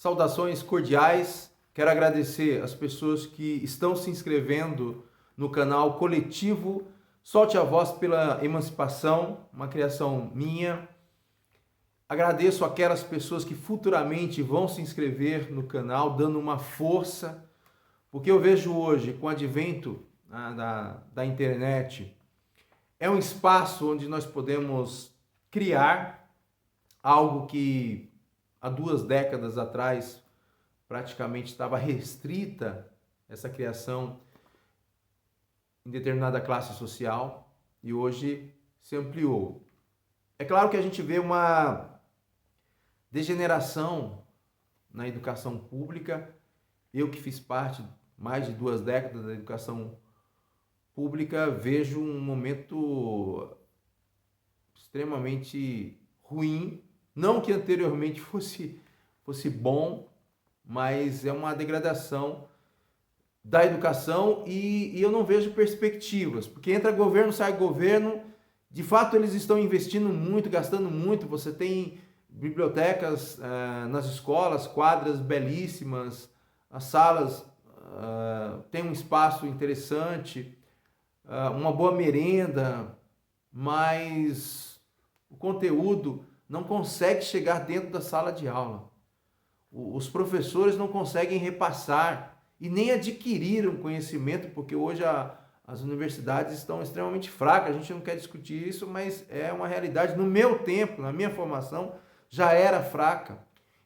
Saudações cordiais. Quero agradecer as pessoas que estão se inscrevendo no canal Coletivo Solte a Voz pela Emancipação, uma criação minha. Agradeço aquelas pessoas que futuramente vão se inscrever no canal, dando uma força, porque eu vejo hoje, com o advento da internet, é um espaço onde nós podemos criar algo que há 2 décadas atrás praticamente estava restrita, essa criação em determinada classe social, e hoje se ampliou. É claro que a gente vê uma degeneração na educação pública. Eu que fiz parte mais de 2 décadas da educação pública, vejo um momento extremamente ruim. Não que anteriormente fosse bom, mas é uma degradação da educação e eu não vejo perspectivas, porque entra governo, sai governo. De fato, eles estão investindo muito, gastando muito. Você tem bibliotecas nas escolas, quadras belíssimas, as salas têm um espaço interessante, uma boa merenda, mas o conteúdo não consegue chegar dentro da sala de aula. Os professores não conseguem repassar e nem adquiriram conhecimento, porque hoje as universidades estão extremamente fracas. A gente não quer discutir isso, mas é uma realidade. No meu tempo, na minha formação, já era fraca.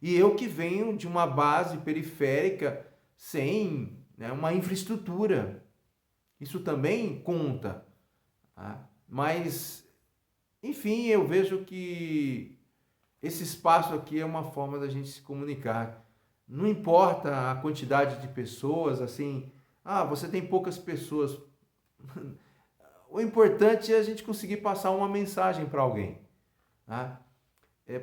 E eu que venho de uma base periférica sem uma infraestrutura. Isso também conta. Tá? Mas, enfim, eu vejo que esse espaço aqui é uma forma da gente se comunicar. Não importa a quantidade de pessoas, assim, você tem poucas pessoas. O importante é a gente conseguir passar uma mensagem para alguém. Tá?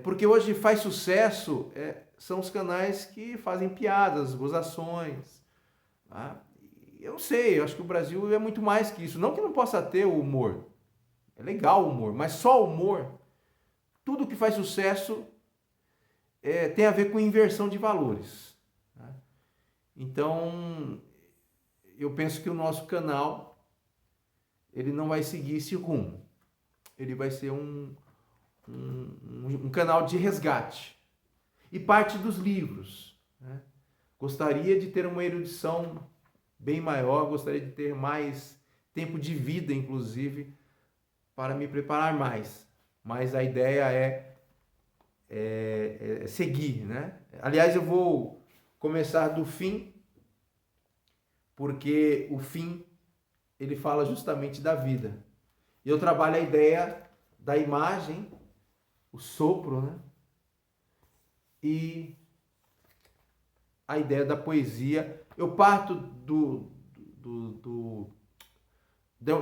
Porque hoje faz sucesso, são os canais que fazem piadas, gozações. Tá? Eu não sei, eu acho que o Brasil é muito mais que isso. Não que não possa ter o humor. É legal o humor, mas só o humor. Tudo que faz sucesso tem a ver com inversão de valores. Tá? Então, eu penso que o nosso canal ele não vai seguir esse rumo. Ele vai ser um canal de resgate. E parte dos livros. Né? Gostaria de ter uma erudição bem maior, gostaria de ter mais tempo de vida, inclusive, para me preparar mais. Mas a ideia é seguir, né? Aliás, eu vou começar do fim, porque o fim, ele fala justamente da vida. Eu trabalho a ideia da imagem, o sopro, né? E a ideia da poesia. Eu parto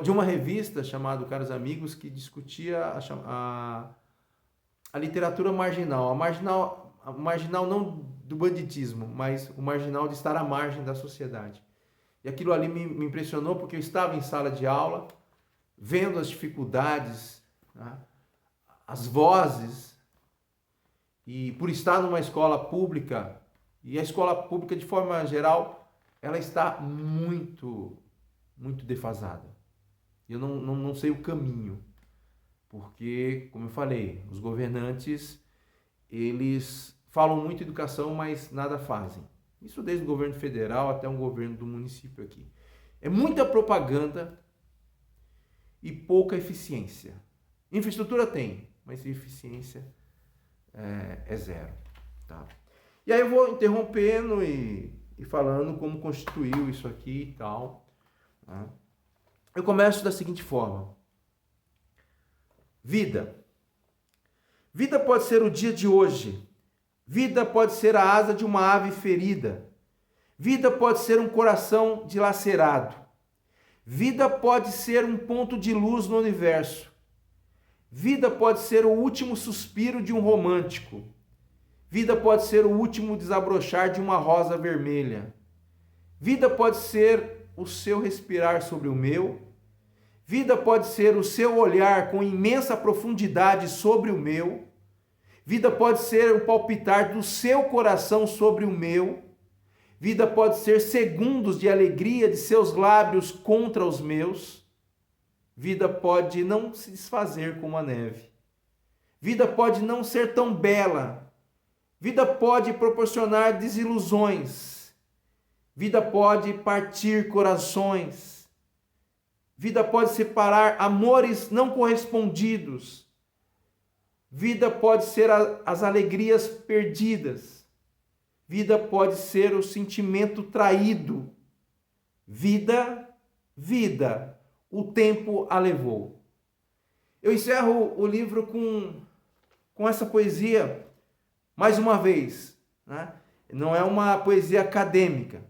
de uma revista chamada Caros Amigos, que discutia a literatura marginal. A marginal não do banditismo, mas o marginal de estar à margem da sociedade. E aquilo ali me impressionou, porque eu estava em sala de aula, vendo as dificuldades, né, as vozes, e por estar numa escola pública, e a escola pública, de forma geral, ela está muito, muito defasada. Eu não sei o caminho, porque, como eu falei, os governantes, eles falam muito em educação, mas nada fazem. Isso desde o governo federal até o governo do município aqui. É muita propaganda e pouca eficiência. Infraestrutura tem, mas eficiência é zero. Tá? E aí eu vou interrompendo e falando como constituiu isso aqui e tal. Tá? Eu começo da seguinte forma. Vida. Vida pode ser o dia de hoje. Vida pode ser a asa de uma ave ferida. Vida pode ser um coração dilacerado. Vida pode ser um ponto de luz no universo. Vida pode ser o último suspiro de um romântico. Vida pode ser o último desabrochar de uma rosa vermelha. Vida pode ser o seu respirar sobre o meu. Vida pode ser o seu olhar com imensa profundidade sobre o meu. Vida pode ser o palpitar do seu coração sobre o meu. Vida pode ser segundos de alegria de seus lábios contra os meus. Vida pode não se desfazer como a neve. Vida pode não ser tão bela. Vida pode proporcionar desilusões. Vida pode partir corações. Vida pode separar amores não correspondidos. Vida pode ser as alegrias perdidas. Vida pode ser o sentimento traído. Vida, o tempo a levou. Eu encerro o livro com essa poesia, mais uma vez, né? Não é uma poesia acadêmica.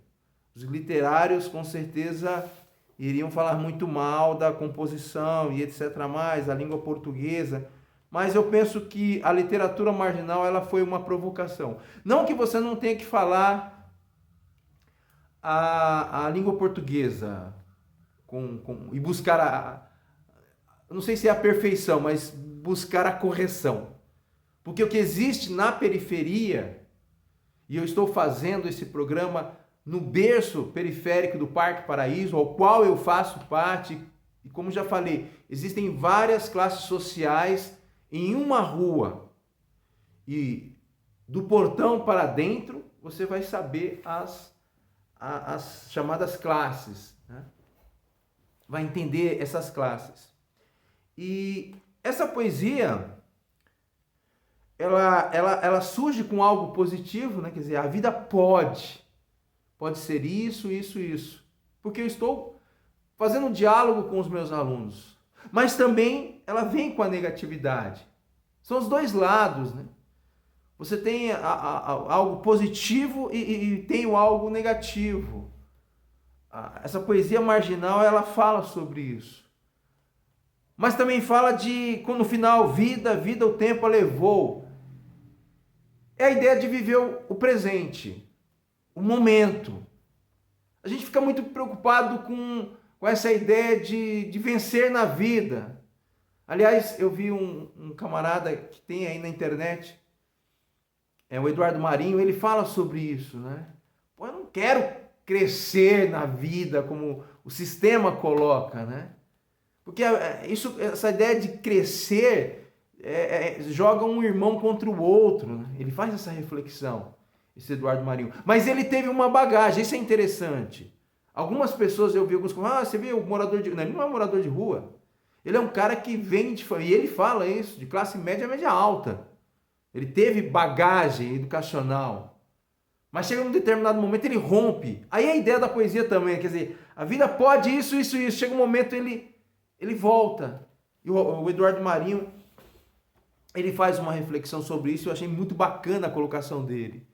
Os literários, com certeza, iriam falar muito mal da composição e etc. mais, a língua portuguesa. Mas eu penso que a literatura marginal ela foi uma provocação. Não que você não tenha que falar a língua portuguesa e buscar não sei se é a perfeição, mas buscar a correção. Porque o que existe na periferia, e eu estou fazendo esse programa no berço periférico do Parque Paraíso, ao qual eu faço parte, e como já falei, existem várias classes sociais em uma rua, e do portão para dentro você vai saber as chamadas classes, né? Vai entender essas classes. E essa poesia, ela surge com algo positivo, né? Quer dizer, a vida pode ser isso, porque eu estou fazendo um diálogo com os meus alunos. Mas também ela vem com a negatividade. São os dois lados, né? Você tem algo positivo e tem o algo negativo. Essa poesia marginal, ela fala sobre isso. Mas também fala de, quando no final, vida, o tempo a levou. É a ideia de viver o presente, o momento. A gente fica muito preocupado com essa ideia de vencer na vida. Aliás, eu vi um camarada que tem aí na internet, o Eduardo Marinho, ele fala sobre isso, né? Pô, eu não quero crescer na vida como o sistema coloca, né? Porque essa ideia de crescer joga um irmão contra o outro, né? Ele faz essa reflexão, esse Eduardo Marinho. Mas ele teve uma bagagem, isso é interessante. Algumas pessoas, eu vi alguns como, você viu o morador de... Não, ele não é morador de rua. Ele é um cara que vem de família, e ele fala isso, de classe média alta. Ele teve bagagem educacional. Mas chega num determinado momento, ele rompe. Aí a ideia da poesia também, quer dizer, a vida pode isso. Chega um momento, ele volta. E o Eduardo Marinho, ele faz uma reflexão sobre isso, eu achei muito bacana a colocação dele,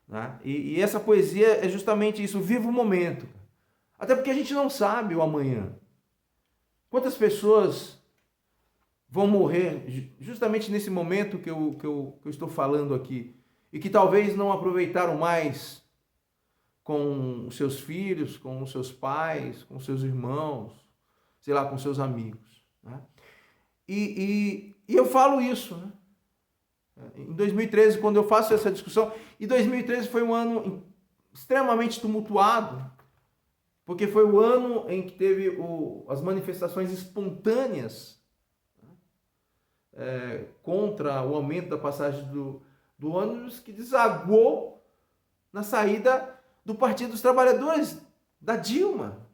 né? E essa poesia é justamente isso, viva o momento. Até porque a gente não sabe o amanhã. Quantas pessoas vão morrer justamente nesse momento que eu estou falando aqui, e que talvez não aproveitaram mais com os seus filhos, com os seus pais, com os seus irmãos, sei lá, com seus amigos, né? E eu falo isso, né? Em 2013, quando eu faço essa discussão, e 2013 foi um ano extremamente tumultuado, porque foi o ano em que teve as manifestações espontâneas, né, contra o aumento da passagem do ônibus, que desaguou na saída do Partido dos Trabalhadores, da Dilma.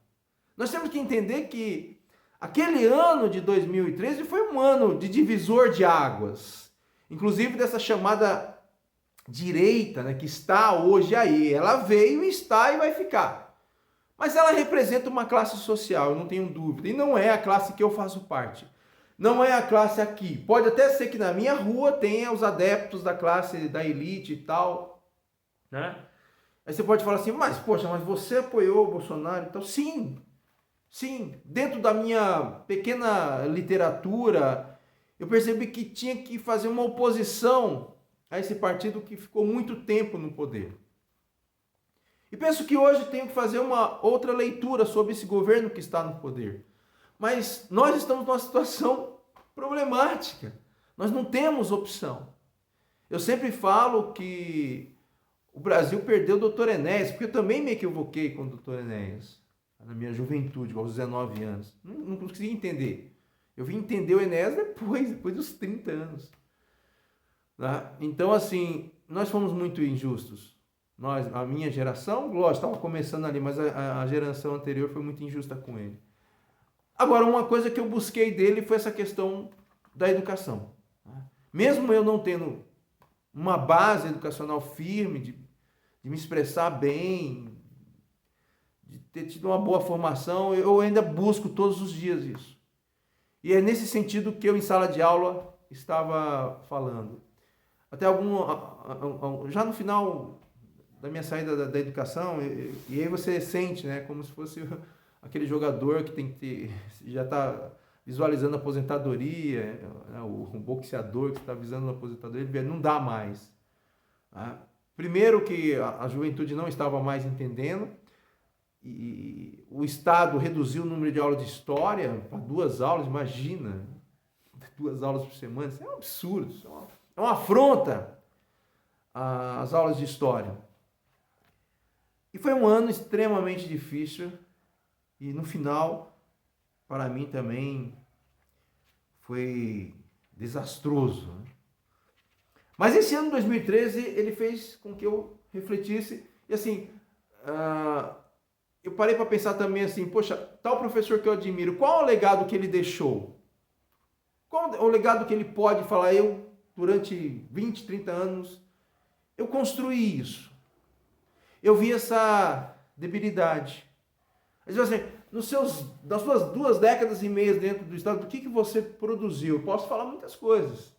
Nós temos que entender que aquele ano de 2013 foi um ano de divisor de águas, inclusive dessa chamada direita, né, que está hoje aí. Ela veio, está e vai ficar. Mas ela representa uma classe social, eu não tenho dúvida. E não é a classe que eu faço parte. Não é a classe aqui. Pode até ser que na minha rua tenha os adeptos da classe, da elite e tal, né? Aí você pode falar assim, mas você apoiou o Bolsonaro e tal. Sim, dentro da minha pequena literatura, eu percebi que tinha que fazer uma oposição a esse partido que ficou muito tempo no poder. E penso que hoje tenho que fazer uma outra leitura sobre esse governo que está no poder. Mas nós estamos numa situação problemática. Nós não temos opção. Eu sempre falo que o Brasil perdeu o Dr. Enéas, porque eu também me equivoquei com o Dr. Enéas, na minha juventude, aos 19 anos. Não consegui entender. Eu vim entender o Enéas depois dos 30 anos. Tá? Então, assim, nós fomos muito injustos. A minha geração, lógico, estava começando ali, mas a geração anterior foi muito injusta com ele. Agora, uma coisa que eu busquei dele foi essa questão da educação. Mesmo eu não tendo uma base educacional firme, de me expressar bem, de ter tido uma boa formação, eu ainda busco todos os dias isso. E é nesse sentido que eu, em sala de aula, estava falando. Até já no final da minha saída da educação, e aí você sente, né, como se fosse aquele jogador que tem que ter, já está visualizando a aposentadoria, né, o boxeador que está visando a aposentadoria, ele vê, não dá mais. Tá? Primeiro que a juventude não estava mais entendendo, e o Estado reduziu o número de aulas de história para 2 aulas, imagina, 2 aulas por semana, isso é um absurdo, isso é uma afronta às aulas de história. E foi um ano extremamente difícil, e no final, para mim também, foi desastroso. Mas esse ano, 2013, ele fez com que eu refletisse, e assim, eu parei para pensar também assim, poxa, tal professor que eu admiro, qual é o legado que ele deixou? Qual é o legado que ele pode falar? Eu, durante 20, 30 anos, eu construí isso. Eu vi essa debilidade. Às vezes, assim, nas suas 2 décadas e meia dentro do Estado, do que você produziu? Eu posso falar muitas coisas.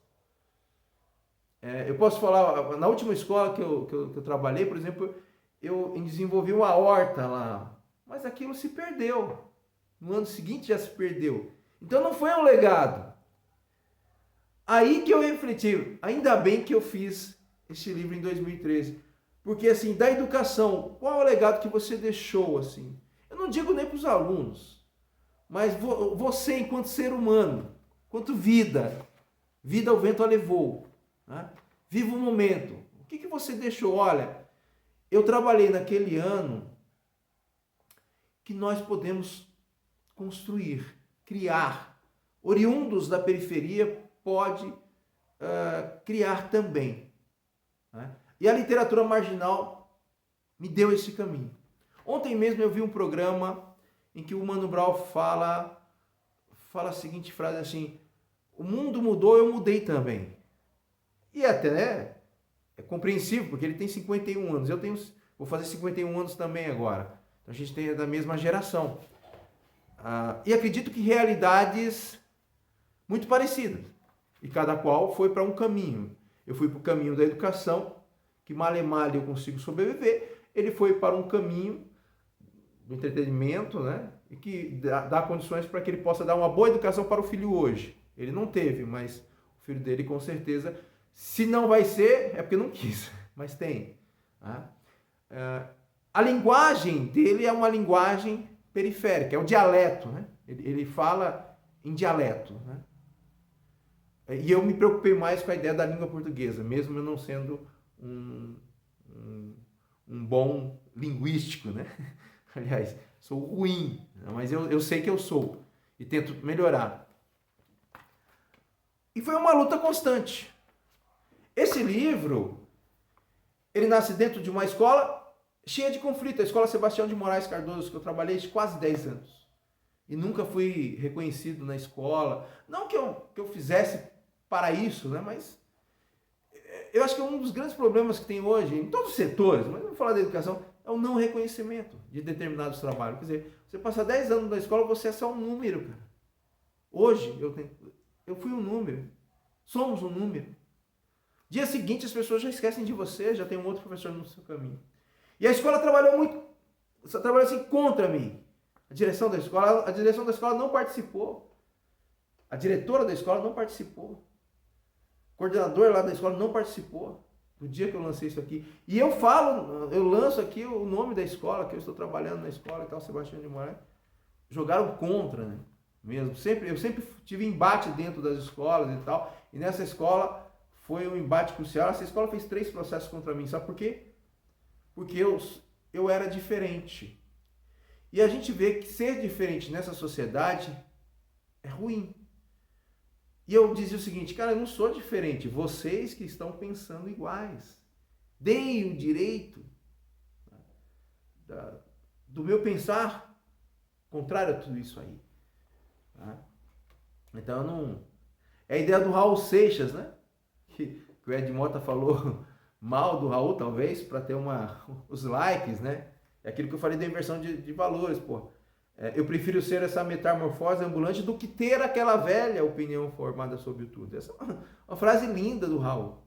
Eu posso falar, na última escola que eu trabalhei, por exemplo, eu desenvolvi uma horta lá, mas aquilo se perdeu. No ano seguinte já se perdeu. Então não foi um legado. Aí que eu refleti, ainda bem que eu fiz esse livro em 2013. Porque assim, da educação, qual é o legado que você deixou assim? Eu não digo nem para os alunos, mas você enquanto ser humano, enquanto vida o vento a levou. Né? Viva o momento. O que você deixou? Olha, eu trabalhei naquele ano que nós podemos construir, criar. Oriundos da periferia pode criar também. Né? E a literatura marginal me deu esse caminho. Ontem mesmo eu vi um programa em que o Mano Brown fala a seguinte frase assim: o mundo mudou, eu mudei também. E até, né, é compreensível, porque ele tem 51 anos. Vou fazer 51 anos também agora. Então a gente é da mesma geração. E acredito que realidades muito parecidas. E cada qual foi para um caminho. Eu fui para o caminho da educação, que mal e mal eu consigo sobreviver. Ele foi para um caminho do entretenimento, né? E que dá condições para que ele possa dar uma boa educação para o filho hoje. Ele não teve, mas o filho dele com certeza, se não vai ser, é porque não quis, mas tem. Tá? A linguagem dele é uma linguagem periférica, é o dialeto, né? Ele fala em dialeto, né? E eu me preocupei mais com a ideia da língua portuguesa, mesmo eu não sendo um bom linguístico, né? Aliás, sou ruim, mas eu sei que eu sou e tento melhorar. E foi uma luta constante. Esse livro, ele nasce dentro de uma escola cheia de conflito, a Escola Sebastião de Moraes Cardoso, que eu trabalhei quase 10 anos. E nunca fui reconhecido na escola. Não que eu fizesse para isso, né? Mas eu acho que um dos grandes problemas que tem hoje, em todos os setores, mas vamos falar da educação, é o não reconhecimento de determinados trabalhos. Quer dizer, você passa 10 anos na escola, você é só um número, cara. Hoje, eu fui um número. Somos um número. Dia seguinte, as pessoas já esquecem de você, já tem um outro professor no seu caminho. E a escola trabalhou assim contra mim. A direção da escola não participou. A diretora da escola não participou. O coordenador lá da escola não participou do dia que eu lancei isso aqui. E eu lanço aqui o nome da escola, que eu estou trabalhando na escola e tal, Sebastião de Moraes. Jogaram contra, né? Eu sempre tive embate dentro das escolas e tal. E nessa escola foi um embate crucial. Essa escola fez 3 processos contra mim. Sabe por quê? Porque eu era diferente. E a gente vê que ser diferente nessa sociedade é ruim. E eu dizia o seguinte, cara, eu não sou diferente. Vocês que estão pensando iguais. Deem o direito do meu pensar contrário a tudo isso aí. Tá? Então, não... É a ideia do Raul Seixas, né? Que o Ed Mota falou mal do Raul, talvez, para ter os likes, né? É aquilo que eu falei da inversão de valores, pô. Eu prefiro ser essa metamorfose ambulante do que ter aquela velha opinião formada sobre tudo. Essa é uma frase linda do Raul,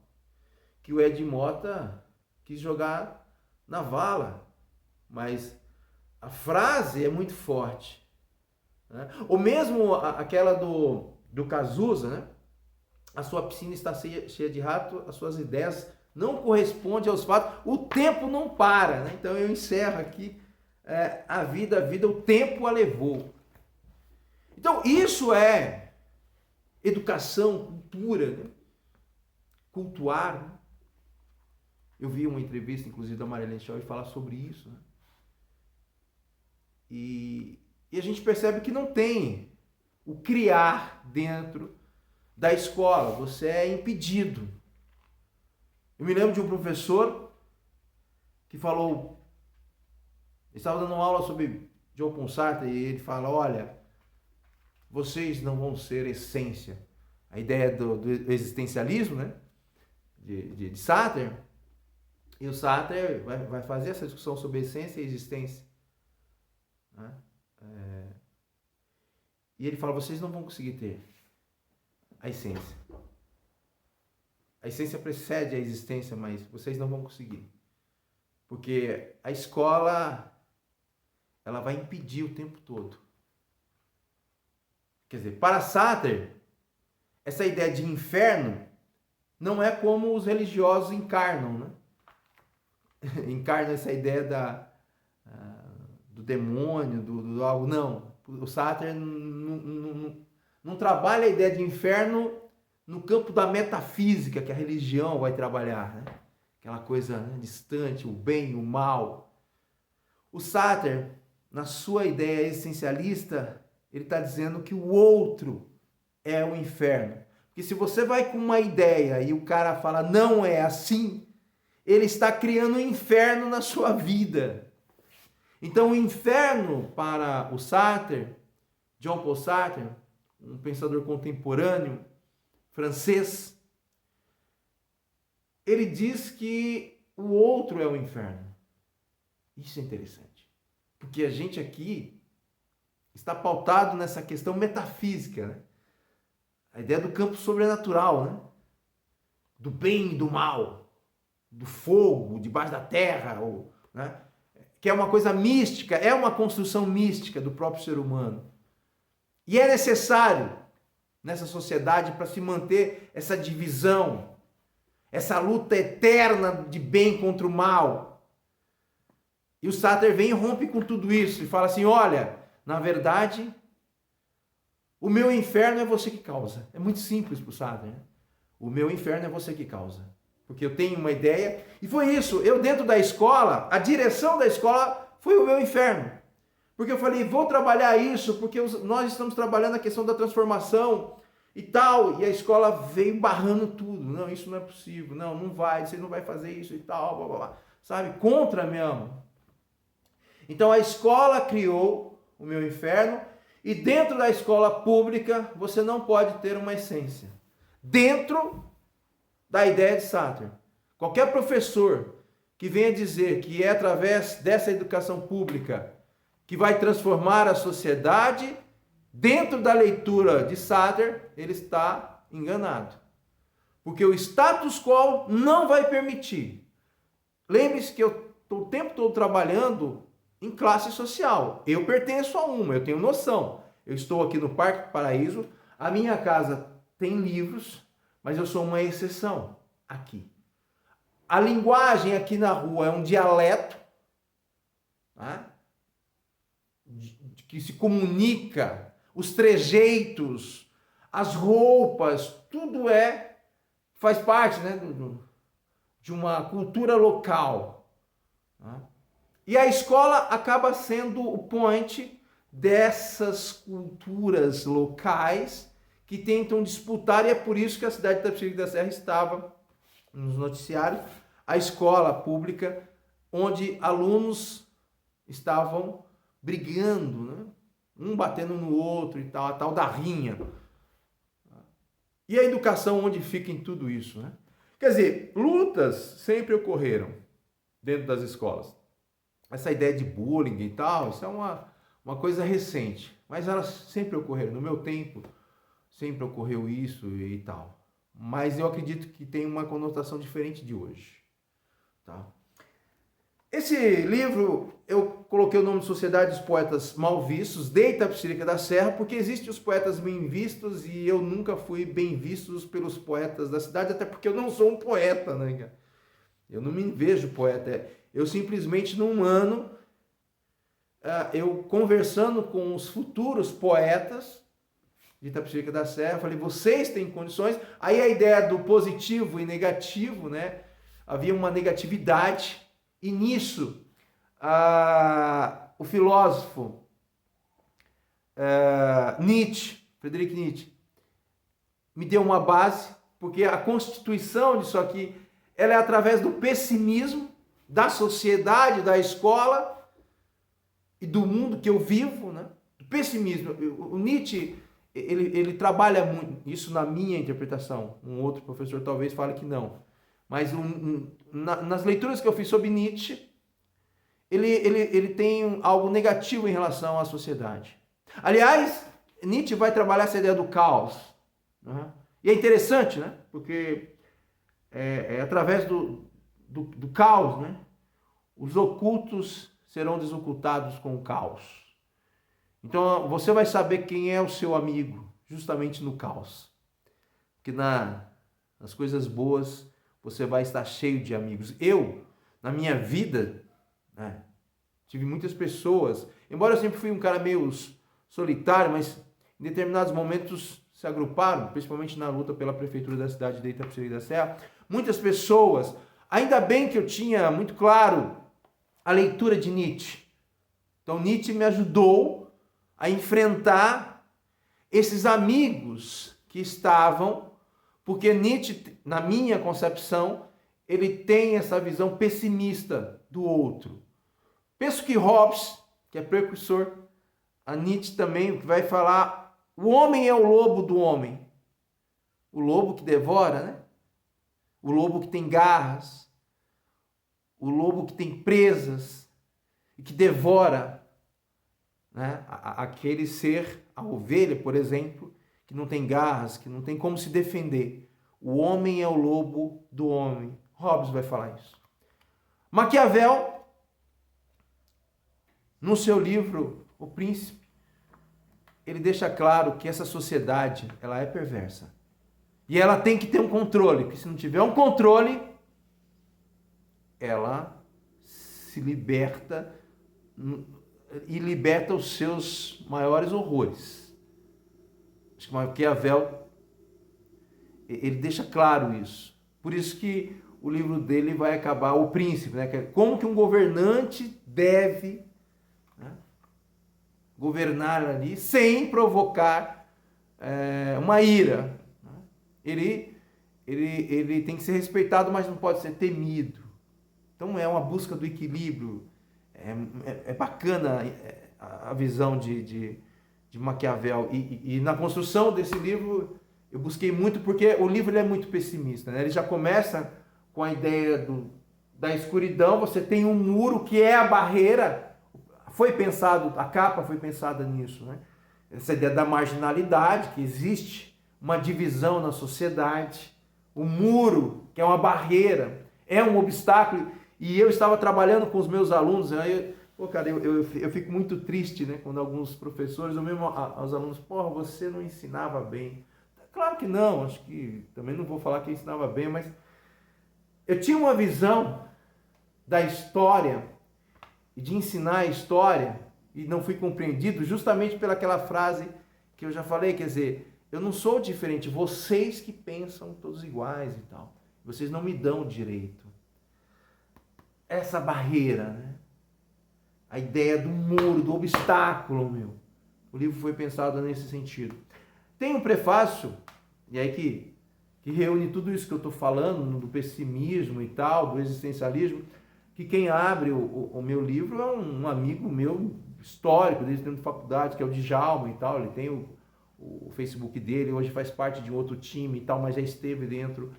que o Ed Mota quis jogar na vala, mas a frase é muito forte, né? Ou mesmo aquela do Cazuza, né? A sua piscina está cheia de rato, as suas ideias não correspondem aos fatos, o tempo não para, né? Então eu encerro aqui, a vida, o tempo a levou. Então isso é educação, cultura, né? Cultuar, né? Eu vi uma entrevista, inclusive, da Marilene Chauí falar sobre isso, né? E a gente percebe que não tem o criar dentro da escola, você é impedido. Eu me lembro de um professor que falou, ele estava dando uma aula sobre John Paul Sartre e ele fala, olha, vocês não vão ser essência. A ideia do existencialismo, né? De Sartre, e o Sartre vai fazer essa discussão sobre essência e existência. Né? E ele fala, vocês não vão conseguir ter a essência. A essência precede a existência, mas vocês não vão conseguir. Porque a escola, ela vai impedir o tempo todo. Quer dizer, para Sartre, essa ideia de inferno não é como os religiosos encarnam, né? Encarnam essa ideia do demônio, do algo. Não. O Sartre não trabalha a ideia de inferno no campo da metafísica que a religião vai trabalhar, né? Aquela coisa, né, distante, o bem, o mal. O Sartre, na sua ideia existencialista, ele está dizendo que o outro é o inferno. Porque se você vai com uma ideia e o cara fala não é assim, ele está criando um inferno na sua vida. Então o inferno para o Sartre, John Paul Sartre, um pensador contemporâneo francês, ele diz que o outro é o inferno. Isso é interessante, porque a gente aqui está pautado nessa questão metafísica, né? A ideia do campo sobrenatural, né? Do bem e do mal, do fogo debaixo da terra, né? Que é uma coisa mística, é uma construção mística do próprio ser humano. E é necessário nessa sociedade para se manter essa divisão, essa luta eterna de bem contra o mal. E o Sartre vem e rompe com tudo isso e fala assim, olha, na verdade, o meu inferno é você que causa. É muito simples para o Sartre, né? O meu inferno é você que causa. Porque eu tenho uma ideia, e foi isso, eu dentro da escola, a direção da escola foi o meu inferno. Porque eu falei, vou trabalhar isso, porque nós estamos trabalhando a questão da transformação e tal, e a escola veio barrando tudo. Não, isso não é possível, não vai, você não vai fazer isso e tal, blá, blá, blá. Sabe, contra mesmo. Então a escola criou o meu inferno, e dentro da escola pública você não pode ter uma essência. Dentro da ideia de Sartre. Qualquer professor que venha dizer que é através dessa educação pública que vai transformar a sociedade, dentro da leitura de Sartre, ele está enganado. Porque o status quo não vai permitir. Lembre-se que eu estou o tempo todo trabalhando em classe social. Eu pertenço a uma, eu tenho noção. Eu estou aqui no Parque Paraíso, a minha casa tem livros, mas eu sou uma exceção aqui. A linguagem aqui na rua é um dialeto, tá? Que se comunica, os trejeitos, as roupas, tudo é faz parte, né, de uma cultura local. Né? E a escola acaba sendo o ponte dessas culturas locais que tentam disputar, e é por isso que a cidade de Itapecerica da Serra estava nos noticiários, a escola pública, onde alunos estavam brigando, né? Um batendo no outro e tal, a tal da rinha. E a educação onde fica em tudo isso, né? Quer dizer, lutas sempre ocorreram dentro das escolas. Essa ideia de bullying e tal, isso é uma coisa recente, mas elas sempre ocorreram. No meu tempo, sempre ocorreu isso e tal. Mas eu acredito que tem uma conotação diferente de hoje. Tá? Esse livro, eu coloquei o nome de Sociedade dos Poetas Mal Vistos, de Itapecerica da Serra, porque existem os poetas bem vistos e eu nunca fui bem visto pelos poetas da cidade, até porque eu não sou um poeta, né? Eu não me vejo poeta. Eu simplesmente, num ano, eu conversando com os futuros poetas de Itapecerica da Serra, falei, vocês têm condições. Aí a ideia do positivo e negativo, né? Havia uma negatividade, e nisso o filósofo Nietzsche, Friedrich Nietzsche, me deu uma base, porque a constituição disso aqui, ela é através do pessimismo da sociedade, da escola e do mundo que eu vivo, né? Do pessimismo. O Nietzsche, ele trabalha muito, isso na minha interpretação, um outro professor talvez fale que não, mas nas leituras que eu fiz sobre Nietzsche, ele tem algo negativo em relação à sociedade. Aliás, Nietzsche vai trabalhar essa ideia do caos, né? E é interessante, né? Porque é através do caos, né? Os ocultos serão desocultados com o caos. Então você vai saber quem é o seu amigo justamente no caos. Porque nas coisas boas você vai estar cheio de amigos. Eu, na minha vida, né, tive muitas pessoas, embora eu sempre fui um cara meio solitário, mas em determinados momentos se agruparam, principalmente na luta pela prefeitura da cidade de Itapecerica da Serra, muitas pessoas. Ainda bem que eu tinha muito claro a leitura de Nietzsche. Então Nietzsche me ajudou a enfrentar esses amigos que estavam, porque Nietzsche, na minha concepção, ele tem essa visão pessimista do outro. Penso que Hobbes, que é precursor a Nietzsche também, vai falar, o homem é o lobo do homem. O lobo que devora, né? O lobo que tem garras, o lobo que tem presas e que devora, né? Aquele ser, a ovelha, por exemplo, que não tem garras, que não tem como se defender. O homem é o lobo do homem. Hobbes vai falar isso. Maquiavel, no seu livro O Príncipe, ele deixa claro que essa sociedade, ela é perversa. E ela tem que ter um controle, porque se não tiver um controle, ela se liberta e liberta os seus maiores horrores. Acho que Maquiavel, ele deixa claro isso. Por isso que o livro dele vai acabar, O Príncipe, né? Que é como que um governante deve, né, governar ali sem provocar uma ira. Né? Ele tem que ser respeitado, mas não pode ser temido. Então é uma busca do equilíbrio. É bacana a visão de Maquiavel. E na construção desse livro eu busquei muito, porque o livro ele é muito pessimista. Né? Ele já começa com a ideia da escuridão. Você tem um muro que é a barreira. Foi pensado, a capa foi pensada nisso. Né? Essa ideia da marginalidade, que existe uma divisão na sociedade. O muro, que é uma barreira, é um obstáculo. E eu estava trabalhando com os meus alunos, aí, eu fico muito triste, né, quando alguns professores, ou mesmo aos alunos, porra, você não ensinava bem. Claro que não, acho que também não vou falar que eu ensinava bem, mas eu tinha uma visão da história e de ensinar a história e não fui compreendido justamente pelaquela frase que eu já falei, quer dizer, eu não sou diferente, vocês que pensam todos iguais e tal. Vocês não me dão direito. Essa barreira, né? A ideia do muro, do obstáculo, meu. O livro foi pensado nesse sentido. Tem um prefácio, e aí que reúne tudo isso que eu estou falando, do pessimismo e tal, do existencialismo, que quem abre o meu livro é um amigo meu histórico, desde dentro da faculdade, que é o Djalma e tal. Ele tem o Facebook dele, hoje faz parte de um outro time e tal, mas já esteve dentro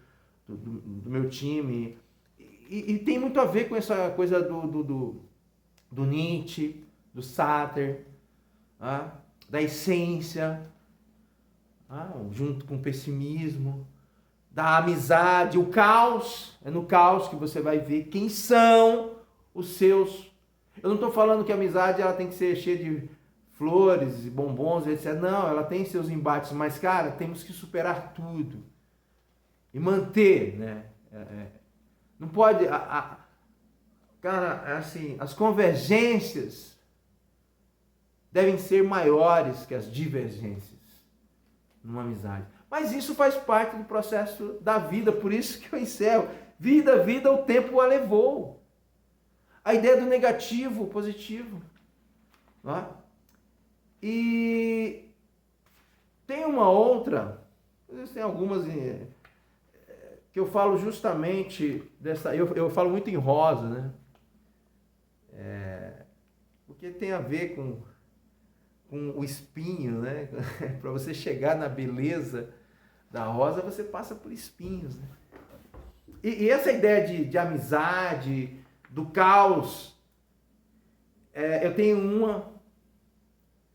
do meu time. E tem muito a ver com essa coisa do Nietzsche, do Sartre, da essência, junto com o pessimismo, da amizade, o caos. É no caos que você vai ver quem são os seus. Eu não estou falando que a amizade ela tem que ser cheia de flores e bombons, etc. Não, ela tem seus embates, mas, cara, temos que superar tudo e manter, né? Não pode... Cara, assim, as convergências devem ser maiores que as divergências numa amizade. Mas isso faz parte do processo da vida, por isso que eu encerro. Vida, o tempo a levou. A ideia do negativo, positivo. Não é? E tem uma outra, tem algumas que eu falo justamente dessa, eu falo muito em rosa, né? Porque tem a ver com o espinho, né? Para você chegar na beleza da rosa, você passa por espinhos, né? E essa ideia de amizade, do caos, eu tenho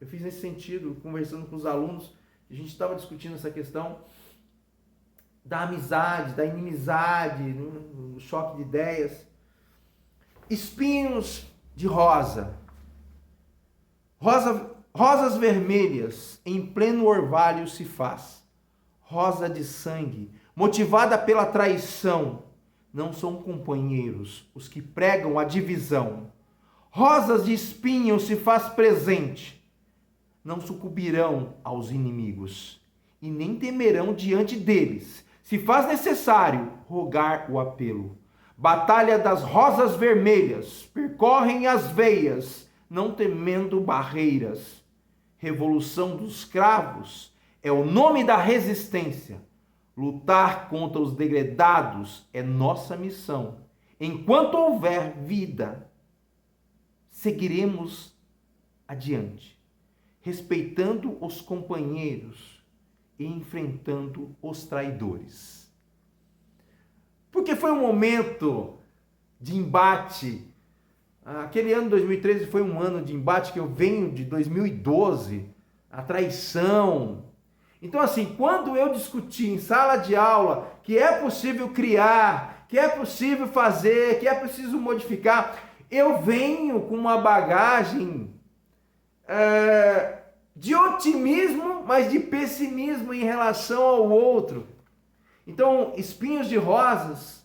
eu fiz nesse sentido, conversando com os alunos, a gente estava discutindo essa questão da amizade, da inimizade, no choque de ideias. Espinhos de rosa. Rosas vermelhas, em pleno orvalho se faz. Rosa de sangue, motivada pela traição. Não são companheiros os que pregam a divisão. Rosas de espinho se faz presente. Não sucumbirão aos inimigos, e nem temerão diante deles, se faz necessário rogar o apelo. Batalha das rosas vermelhas, percorrem as veias, não temendo barreiras. Revolução dos cravos é o nome da resistência. Lutar contra os degredados é nossa missão. Enquanto houver vida, seguiremos adiante, respeitando os companheiros e enfrentando os traidores. Porque foi um momento de embate. Aquele ano de 2013 foi um ano de embate que eu venho de 2012, a traição. Então, assim, quando eu discuti em sala de aula que é possível criar, que é possível fazer, que é preciso modificar, eu venho com uma bagagem de otimismo, mas de pessimismo em relação ao outro. Então, Espinhos de Rosas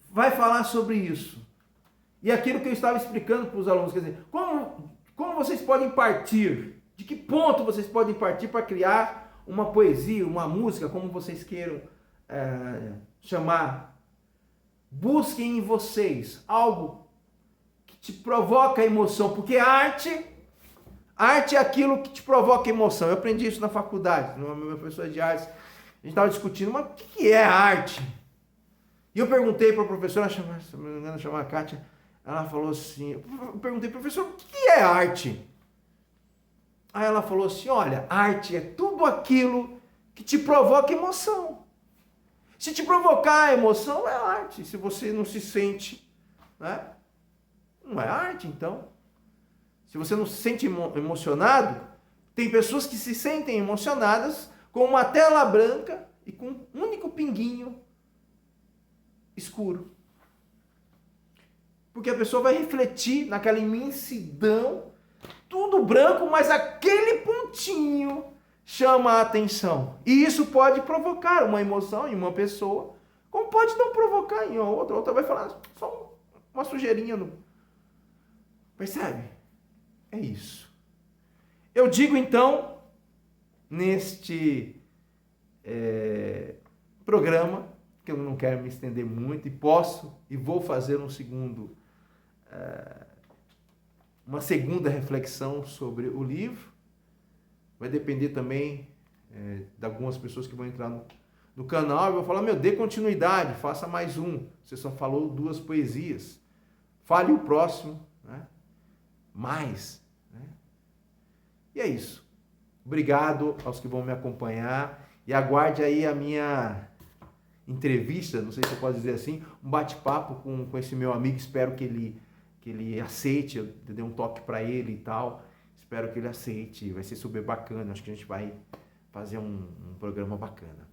vai falar sobre isso. E aquilo que eu estava explicando para os alunos, quer dizer, como vocês podem partir, de que ponto vocês podem partir para criar uma poesia, uma música, como vocês queiram chamar. Busquem em vocês algo que te provoca emoção, porque arte é aquilo que te provoca emoção. Eu aprendi isso na faculdade, no meu professor de artes. A gente estava discutindo, mas o que é arte? E eu perguntei para a professora, se não me engano, chamava Kátia, ela falou assim, eu perguntei, professor, o que é arte? Aí ela falou assim, olha, arte é tudo aquilo que te provoca emoção. Se te provocar emoção, é arte. Se você não se sente, né? Não é arte, então. Se você não se sente emocionado, tem pessoas que se sentem emocionadas com uma tela branca e com um único pinguinho escuro. Porque a pessoa vai refletir naquela imensidão, tudo branco, mas aquele pontinho chama a atenção. E isso pode provocar uma emoção em uma pessoa, como pode não provocar em outra. Outra vai falar só uma sujeirinha no... Percebe? É isso. Eu digo então neste programa, que eu não quero me estender muito, e posso e vou fazer uma segunda reflexão sobre o livro. Vai depender também de algumas pessoas que vão entrar no canal e vão falar, dê continuidade, faça mais um. Você só falou 2 poesias. Fale o próximo, né? Mais. Né? E é isso. Obrigado aos que vão me acompanhar e aguarde aí a minha entrevista, não sei se eu posso dizer assim, um bate-papo com esse meu amigo, espero que ele aceite, eu dei um toque para ele e tal, espero que ele aceite, vai ser super bacana, acho que a gente vai fazer um programa bacana.